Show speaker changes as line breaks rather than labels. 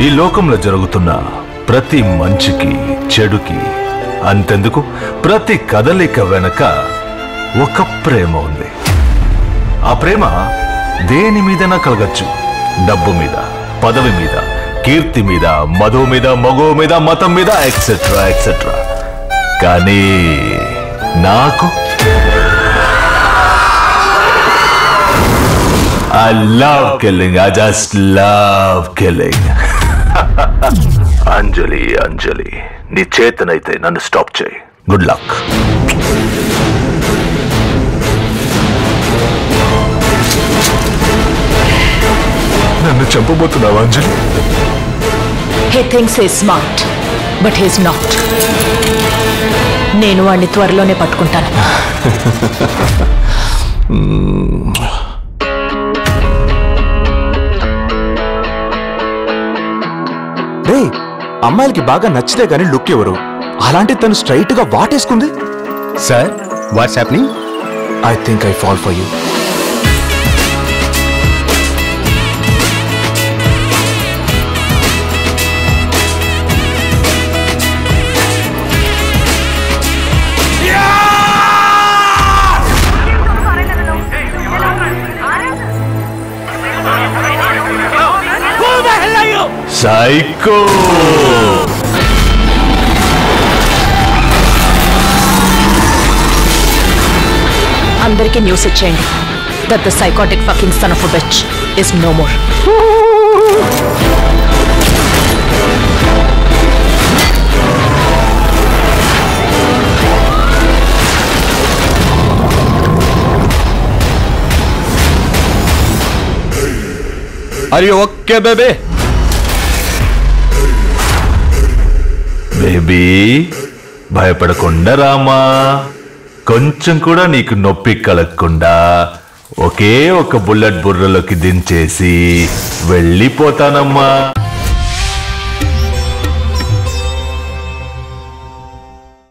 ఈ లోకంలో జరుగుతున్న ప్రతి మంచికి చెడుకి అంతెందుకు ప్రతి కదలిక వెనక ఒక ప్రేమ ఉంది. ఆ ప్రేమ దేని మీదైనా కలగచ్చు. డబ్బు మీద, పదవి మీద, కీర్తి మీద, మధు మీద, మగో మీద, మతం మీద, ఎక్సెట్రా ఎక్సెట్రా. కానీ నాకు I love killing. I just love killing. అంజలి అంజలి, నీ చేతనైతే నన్ను స్టాప్ చేయి. Good luck. నన్ను చంపబోతున్నావా అంజలి?
He thinks he's smart, but he's not. నేను వాడిని త్వరలోనే పట్టుకుంటాను.
రే, అమ్మాయిలకి బాగా నచ్చితే గానీ లుక్ ఎవరు? అలాంటి తను స్ట్రైట్ గా వాటేసుకుంది.
Sir, what's happening?
I think I fall for you.
Psycho.
అందరికీ న్యూస్ ఇచ్చేయండి that the psychotic fucking son of a bitch is no more.
Are you okay, baby?
Baby, భయపడకుండా రామా. కొంచెం కూడా నీకు నొప్పి కలగకుండా ఒకే ఒక బుల్లెట్ బుర్రలోకి దించేసి వెళ్ళిపోతానమ్మా.